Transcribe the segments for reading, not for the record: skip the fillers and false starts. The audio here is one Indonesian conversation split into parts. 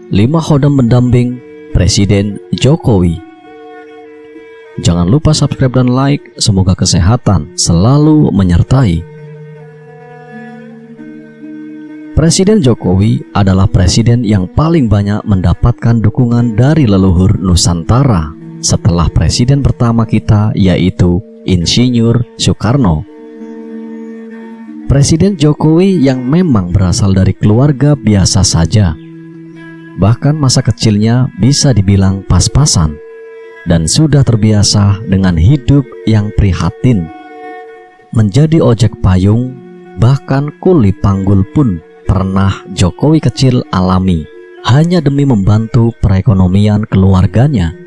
5 khodam pendamping Presiden Jokowi. Jangan lupa subscribe dan like. Semoga kesehatan selalu menyertai. Presiden Jokowi adalah presiden yang paling banyak mendapatkan dukungan dari leluhur Nusantara setelah presiden pertama kita, yaitu Insinyur Soekarno. Presiden Jokowi yang memang berasal dari keluarga biasa saja, bahkan masa kecilnya bisa dibilang pas-pasan, dan sudah terbiasa dengan hidup yang prihatin. Menjadi ojek payung, bahkan kuli panggul pun pernah Jokowi kecil alami, hanya demi membantu perekonomian keluarganya.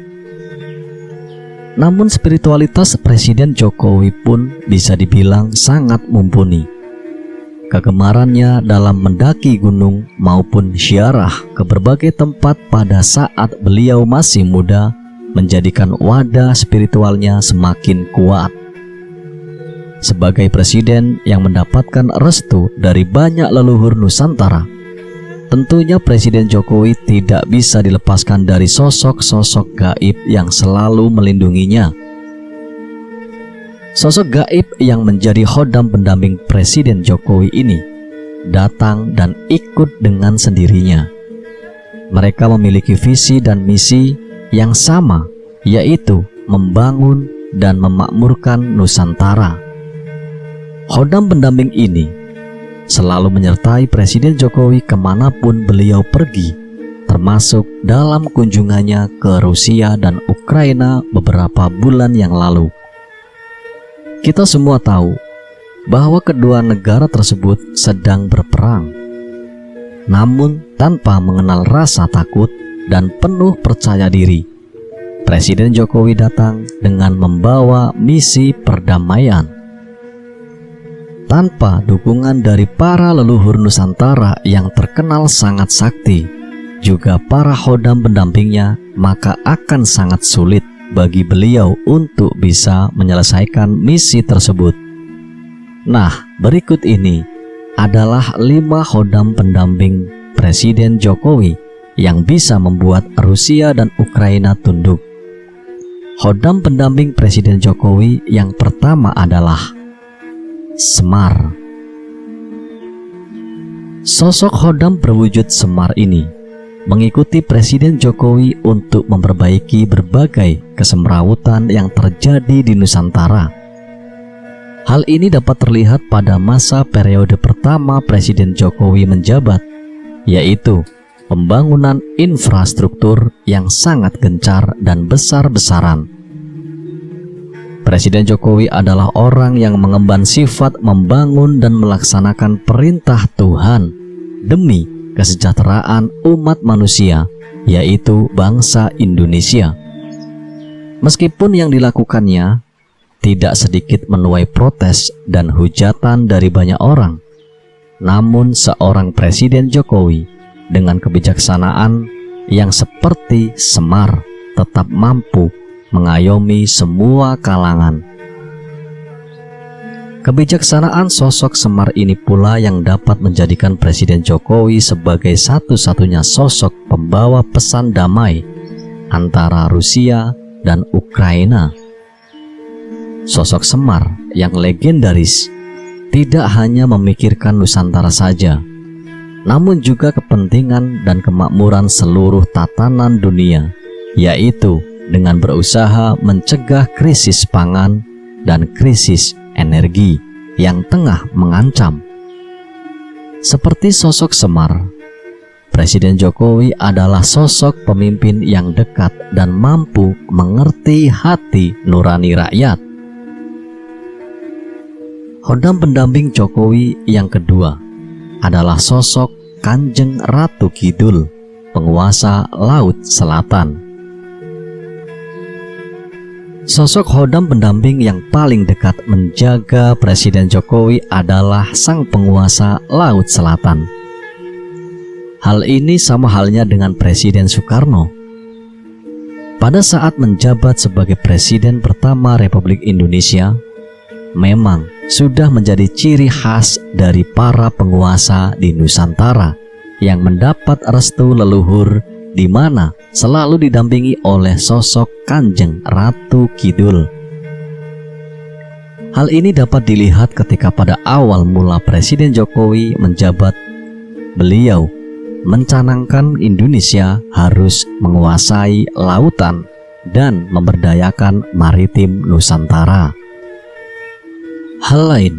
Namun spiritualitas Presiden Jokowi pun bisa dibilang sangat mumpuni. Kegemarannya dalam mendaki gunung maupun ziarah ke berbagai tempat pada saat beliau masih muda menjadikan wadah spiritualnya semakin kuat. Sebagai presiden yang mendapatkan restu dari banyak leluhur Nusantara, tentunya Presiden Jokowi tidak bisa dilepaskan dari sosok-sosok gaib yang selalu melindunginya. Sosok gaib yang menjadi khodam pendamping Presiden Jokowi ini datang dan ikut dengan sendirinya. Mereka memiliki visi dan misi yang sama, yaitu membangun dan memakmurkan Nusantara. Khodam pendamping ini selalu menyertai Presiden Jokowi kemanapun beliau pergi, termasuk dalam kunjungannya ke Rusia dan Ukraina beberapa bulan yang lalu. Kita semua tahu bahwa kedua negara tersebut sedang berperang. Namun tanpa mengenal rasa takut dan penuh percaya diri, Presiden Jokowi datang dengan membawa misi perdamaian. Tanpa dukungan dari para leluhur Nusantara yang terkenal sangat sakti, juga para khodam pendampingnya, maka akan sangat sulit bagi beliau untuk bisa menyelesaikan misi tersebut. Nah, berikut ini adalah 5 khodam pendamping Presiden Jokowi yang bisa membuat Rusia dan Ukraina tunduk. Khodam pendamping Presiden Jokowi yang pertama adalah Semar. Sosok khodam berwujud semar ini mengikuti Presiden Jokowi untuk memperbaiki berbagai kesemrawutan yang terjadi di Nusantara. Hal ini dapat terlihat pada masa periode pertama Presiden Jokowi menjabat, yaitu pembangunan infrastruktur yang sangat gencar dan besar-besaran. Presiden Jokowi adalah orang yang mengemban sifat membangun dan melaksanakan perintah Tuhan demi kesejahteraan umat manusia, yaitu bangsa Indonesia. Meskipun yang dilakukannya tidak sedikit menuai protes dan hujatan dari banyak orang, namun seorang Presiden Jokowi dengan kebijaksanaan yang seperti Semar tetap mampu mengayomi semua kalangan. Kebijaksanaan sosok Semar ini pula yang dapat menjadikan Presiden Jokowi sebagai satu-satunya sosok pembawa pesan damai antara Rusia dan Ukraina. Sosok Semar yang legendaris tidak hanya memikirkan Nusantara saja, namun juga kepentingan dan kemakmuran seluruh tatanan dunia, yaitu dengan berusaha mencegah krisis pangan dan krisis energi yang tengah mengancam. Seperti sosok Semar, Presiden Jokowi adalah sosok pemimpin yang dekat dan mampu mengerti hati nurani rakyat. Khodam pendamping Jokowi yang kedua adalah sosok Kanjeng Ratu Kidul, penguasa Laut Selatan. Sosok khodam pendamping yang paling dekat menjaga Presiden Jokowi adalah sang penguasa Laut Selatan. Hal ini sama halnya dengan Presiden Soekarno. Pada saat menjabat sebagai Presiden pertama Republik Indonesia, memang sudah menjadi ciri khas dari para penguasa di Nusantara yang mendapat restu leluhur di mana selalu didampingi oleh sosok Kanjeng Ratu Kidul. Hal ini dapat dilihat ketika pada awal mula Presiden Jokowi menjabat, beliau mencanangkan Indonesia harus menguasai lautan dan memberdayakan maritim Nusantara. Hal lain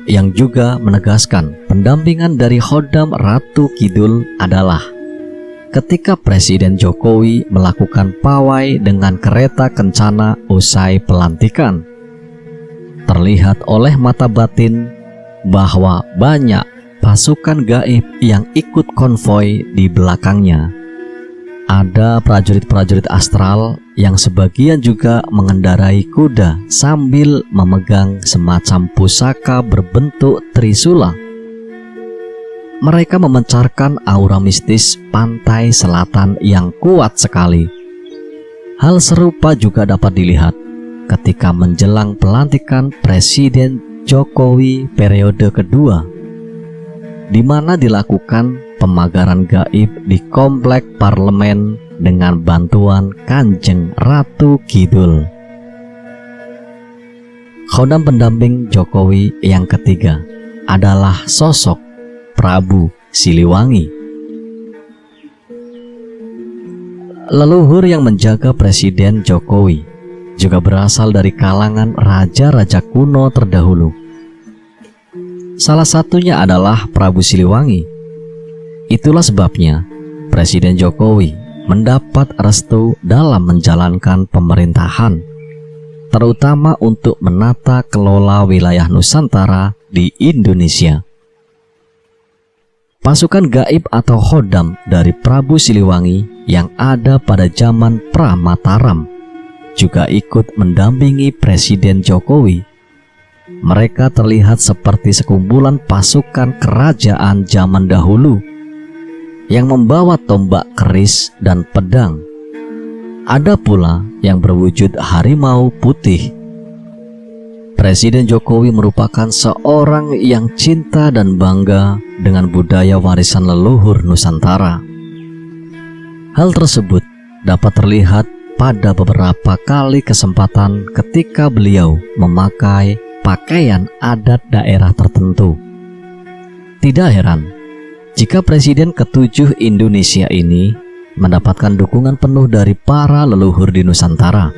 yang juga menegaskan pendampingan dari Khodam Ratu Kidul adalah ketika Presiden Jokowi melakukan pawai dengan kereta kencana usai pelantikan. Terlihat oleh mata batin bahwa banyak pasukan gaib yang ikut konvoi di belakangnya. Ada prajurit-prajurit astral yang sebagian juga mengendarai kuda sambil memegang semacam pusaka berbentuk trisula. Mereka memancarkan aura mistis pantai selatan yang kuat sekali. Hal serupa juga dapat dilihat ketika menjelang pelantikan Presiden Jokowi periode kedua, di mana dilakukan pemagaran gaib di komplek parlemen dengan bantuan Kanjeng Ratu Kidul. Khodam pendamping Jokowi yang ketiga adalah sosok Prabu Siliwangi. Leluhur yang menjaga Presiden Jokowi juga berasal dari kalangan raja-raja kuno terdahulu. Salah satunya adalah Prabu Siliwangi. Itulah sebabnya Presiden Jokowi mendapat restu dalam menjalankan pemerintahan, terutama untuk menata kelola wilayah Nusantara di Indonesia. Pasukan gaib atau Khodam dari Prabu Siliwangi yang ada pada zaman Pra-Mataram juga ikut mendampingi Presiden Jokowi. Mereka terlihat seperti sekumpulan pasukan kerajaan zaman dahulu yang membawa tombak keris dan pedang. Ada pula yang berwujud harimau putih. Presiden Jokowi merupakan seorang yang cinta dan bangga dengan budaya warisan leluhur Nusantara. Hal tersebut dapat terlihat pada beberapa kali kesempatan ketika beliau memakai pakaian adat daerah tertentu. Tidak heran jika Presiden ke-7 Indonesia ini mendapatkan dukungan penuh dari para leluhur di Nusantara.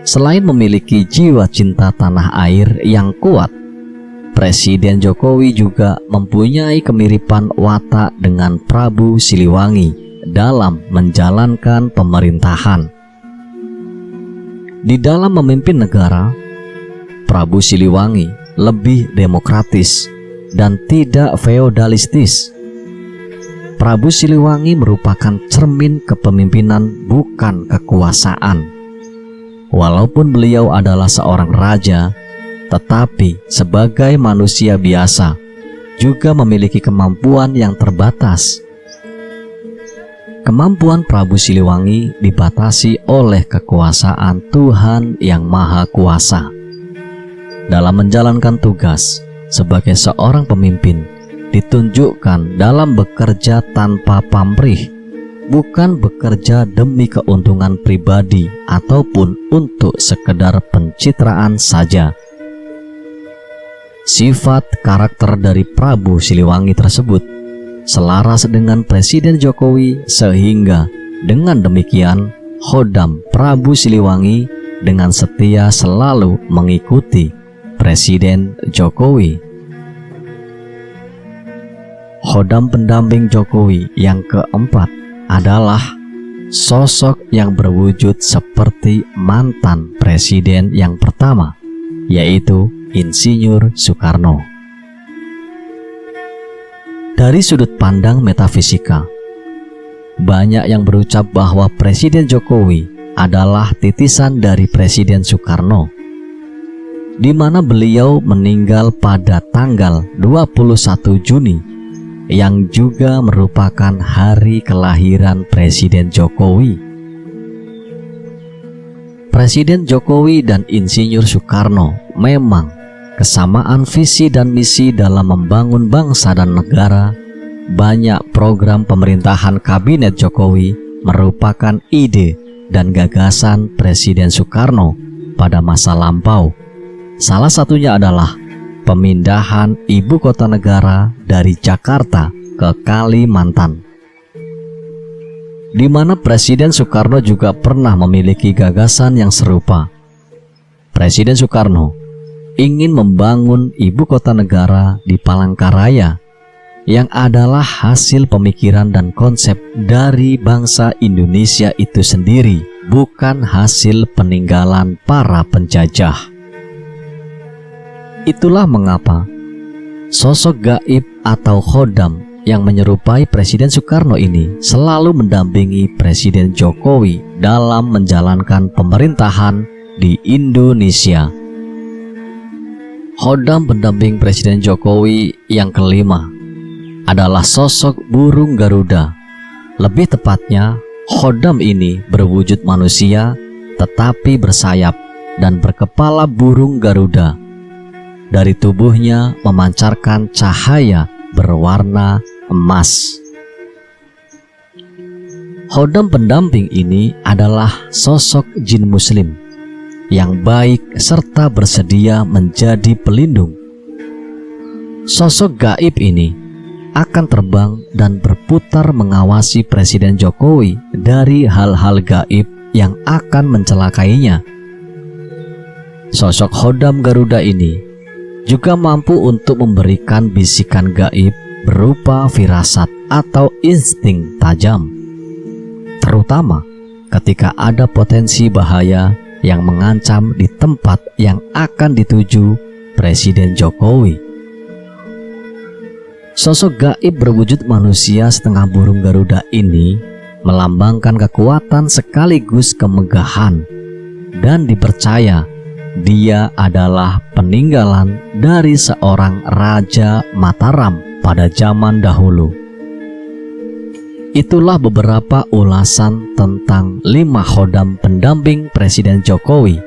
Selain memiliki jiwa cinta tanah air yang kuat, Presiden Jokowi juga mempunyai kemiripan watak dengan Prabu Siliwangi dalam menjalankan pemerintahan. Di dalam memimpin negara, Prabu Siliwangi lebih demokratis dan tidak feodalistis. Prabu Siliwangi merupakan cermin kepemimpinan, bukan kekuasaan. Walaupun beliau adalah seorang raja, tetapi sebagai manusia biasa juga memiliki kemampuan yang terbatas. Kemampuan Prabu Siliwangi dibatasi oleh kekuasaan Tuhan Yang Maha Kuasa. Dalam menjalankan tugas sebagai seorang pemimpin, ditunjukkan dalam bekerja tanpa pamrih, bukan bekerja demi keuntungan pribadi ataupun untuk sekedar pencitraan saja. Sifat karakter dari Prabu Siliwangi tersebut selaras dengan Presiden Jokowi, sehingga dengan demikian Khodam Prabu Siliwangi dengan setia selalu mengikuti Presiden Jokowi. Khodam pendamping Jokowi yang keempat adalah sosok yang berwujud seperti mantan presiden yang pertama, yaitu Insinyur Soekarno. Dari sudut pandang metafisika, banyak yang berucap bahwa Presiden Jokowi adalah titisan dari Presiden Soekarno, di mana beliau meninggal pada tanggal 21 Juni, yang juga merupakan hari kelahiran Presiden Jokowi. Presiden Jokowi dan Insinyur Soekarno memang kesamaan visi dan misi dalam membangun bangsa dan negara. Banyak program pemerintahan Kabinet Jokowi merupakan ide dan gagasan Presiden Soekarno pada masa lampau. Salah satunya adalah pemindahan ibu kota negara dari Jakarta ke Kalimantan, di mana Presiden Soekarno juga pernah memiliki gagasan yang serupa. Presiden Soekarno ingin membangun ibu kota negara di Palangkaraya, yang adalah hasil pemikiran dan konsep dari bangsa Indonesia itu sendiri, bukan hasil peninggalan para penjajah. Itulah mengapa sosok gaib atau khodam yang menyerupai Presiden Soekarno ini selalu mendampingi Presiden Jokowi dalam menjalankan pemerintahan di Indonesia. Khodam pendamping Presiden Jokowi yang kelima adalah sosok burung Garuda. Lebih tepatnya, khodam ini berwujud manusia tetapi bersayap dan berkepala burung Garuda. Dari tubuhnya memancarkan cahaya berwarna emas. Khodam pendamping ini adalah sosok jin muslim yang baik serta bersedia menjadi pelindung. Sosok gaib ini akan terbang dan berputar mengawasi Presiden Jokowi dari hal-hal gaib yang akan mencelakainya. Sosok khodam Garuda ini juga mampu untuk memberikan bisikan gaib berupa firasat atau insting tajam, terutama ketika ada potensi bahaya yang mengancam di tempat yang akan dituju Presiden Jokowi. Sosok gaib berwujud manusia setengah burung Garuda ini melambangkan kekuatan sekaligus kemegahan, dan dipercaya dia adalah peninggalan dari seorang Raja Mataram pada zaman dahulu. Itulah beberapa ulasan tentang 5 khodam pendamping Presiden Jokowi